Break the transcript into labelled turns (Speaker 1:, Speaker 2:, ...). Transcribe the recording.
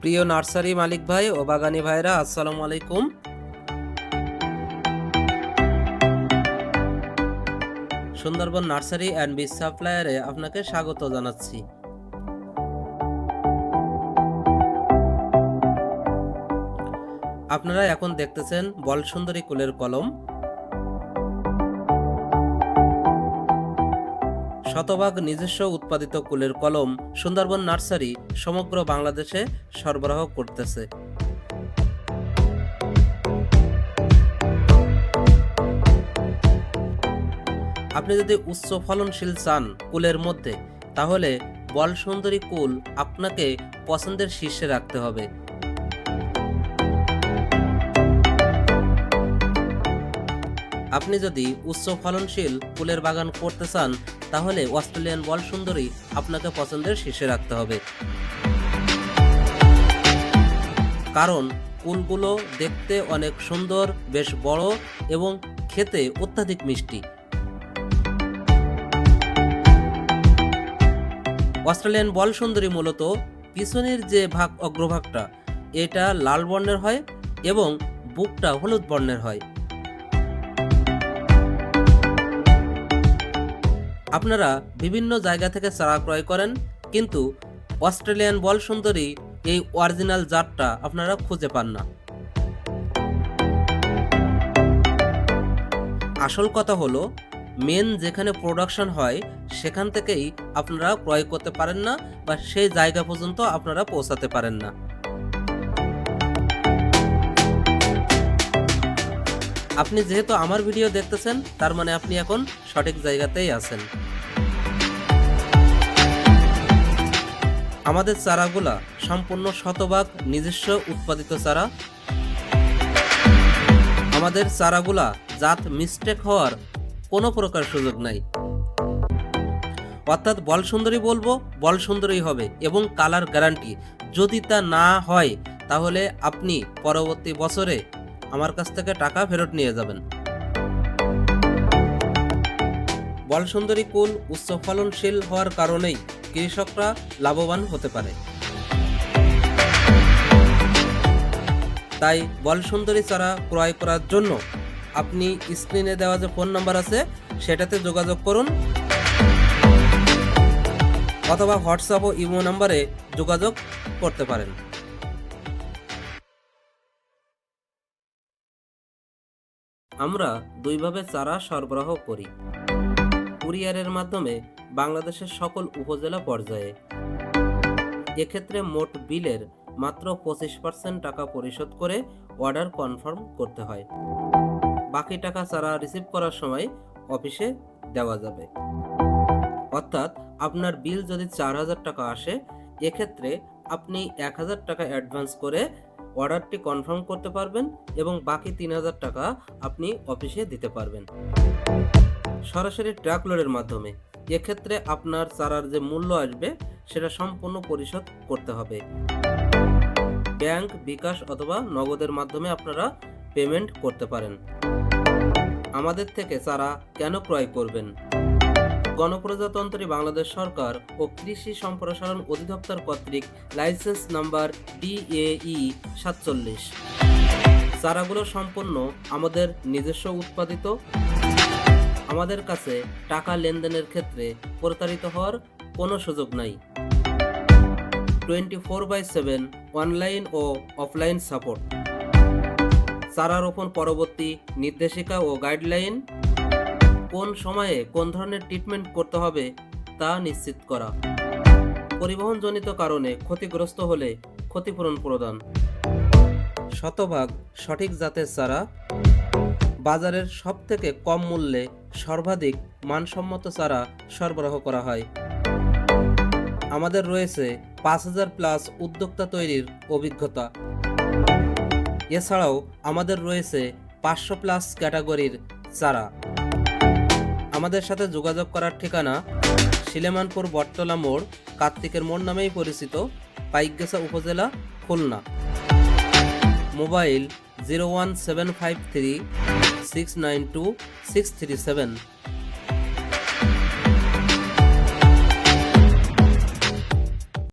Speaker 1: প্রিয় নার্সারি মালিক ভাই ও বাগানি ভাইরা, আসসালামু আলাইকুম। সুন্দরবন নার্সারি অ্যান্ড বীজ সাপ্লায়ারে আপনাকে স্বাগত জানাচ্ছি। আপনারা এখন দেখতেছেন বলসুন্দরী কুলের কলম। শতভাগ নিজস্ব উৎপাদিত কুলের কলম সুন্দরবন নার্সারি সমগ্র বাংলাদেশে সরবরাহ করতেছে। আপনি যদি উচ্চ ফলনশীল চান কুলের মধ্যে, তাহলে বলসুন্দরী কুল আপনাকে পছন্দের শীর্ষে রাখতে হবে। আপনি যদি উচ্চ ফলনশীল কুলের বাগান করতে চান, তাহলে অস্ট্রেলিয়ান বলসুন্দরী আপনাকে পছন্দের শীর্ষে রাখতে হবে। কারণ কুলগুলো দেখতে অনেক সুন্দর, বেশ বড় এবং খেতে অত্যাধিক মিষ্টি। অস্ট্রেলিয়ান বলসুন্দরী মূলত পিছনের যে অগ্রভাগটা, এটা লাল বর্ণের হয় এবং বুকটা হলুদ বর্ণের হয়। আপনারা বিভিন্ন জায়গা থেকে চারা ক্রয় করেন, কিন্তু অস্ট্রেলিয়ান বলসুন্দরী এই অরিজিনাল জাতটা আপনারা খুঁজে পান না। আসল কথা হলো, মেন যেখানে প্রোডাকশন হয় সেখান থেকেই আপনারা ক্রয় করতে পারেন না, বা সেই জায়গা পর্যন্ত আপনারা পৌঁছাতে পারেন না। আপনি যেহেতু আমার ভিডিও দেখতেছেন, তার মানে আপনি এখন সঠিক জায়গাতেই আছেন। আমাদের চারাগুলা সম্পূর্ণ শতভাগ নিজস্ব উৎপাদিত চারা। আমাদের চারাগুলা জাত মিস্টেক হওয়ার কোনো প্রকার সুযোগ নাই। অর্থাৎ বলসুন্দরী বলবো, বলসুন্দরী হবে এবং কালার গ্যারান্টি। যদি তা না হয়, তাহলে আপনি পরবর্তী বছরে আমার কাছ থেকে টাকা ফেরত নিয়ে যাবেন। বলসুন্দরী কুল উচ্চ ফলনশীল হওয়ার কারণেই কৃষকরা লাভবান হতে পারে। তাই বলসুন্দরী চারা ক্রয় করার জন্য আপনি স্ক্রিনে দেওয়া যে ফোন নাম্বার আছে সেটাতে যোগাযোগ করুন, অথবা হোয়াটসঅ্যাপ ও ইমো নাম্বারে যোগাযোগ করতে পারেন। আমরা দুইভাবে চারা সরবরাহ করি। কুরিয়ারের মাধ্যমে বাংলাদেশের সকল উপজেলা পর্যায়ে। এক্ষেত্রে মোট বিলের মাত্র 25% টাকা পরিশোধ করে অর্ডার কনফার্ম করতে হয়। বাকি টাকা চারা রিসিভ করার সময় অফিসে দেওয়া যাবে। অর্থাৎ আপনার বিল যদি 4000 টাকা আসে, এক্ষেত্রে আপনি 1000 টাকা অ্যাডভান্স করে অর্ডারটি কনফার্ম করতে পারবেন এবং বাকি 3000 টাকা আপনি অফিসে দিতে পারবেন সরাসরি ট্রাক লোডের মাধ্যমে। এক্ষেত্রে আপনার চারার যে মূল্য আসবে সেটা সম্পূর্ণ পরিশোধ করতে হবে। ব্যাংক, বিকাশ অথবা নগদের মাধ্যমে আপনারা পেমেন্ট করতে পারেন। আমাদের থেকে চারা কেন ক্রয় করবেন? গণপ্রজাতন্ত্রী বাংলাদেশ সরকার ও কৃষি সম্প্রসারণ অধিদপ্তর কর্তৃক লাইসেন্স নাম্বার DAE 47। চারাগুলো সম্পূর্ণ আমাদের নিজস্ব উৎপাদিত। আমাদের কাছে টাকা লেনদেনের ক্ষেত্রে প্রতারিত হওয়ার কোনো সুযোগ নাই। 24/7 অনলাইন ও অফলাইন সাপোর্ট। চারা রোপণ পরবর্তী নির্দেশিকা ও গাইডলাইন, কোন সময়ে কোন ধরনের ট্রিটমেন্ট করতে হবে তা নিশ্চিত করা। পরিবহনজনিত কারণে ক্ষতিগ্রস্ত হলে ক্ষতিপূরণ প্রদান। শতভাগ সঠিক জাতের চারা, বাজারের সবথেকে কম মূল্যে সর্বাধিক মানসম্মত চারা সরবরাহ করা হয়। আমাদের রয়েছে 5000+ উদ্যোক্তা তৈরির অভিজ্ঞতা। এছাড়াও আমাদের রয়েছে 500+ ক্যাটাগরির চারা। আমাদের সাথে যোগাযোগ করার ঠিকানা শিলেমানপুর বটতলা মোড়, কার্তিকের মোড় নামেই পরিচিত, পাইকগাছা উপজেলা, খুলনা। মোবাইল 01753 692 637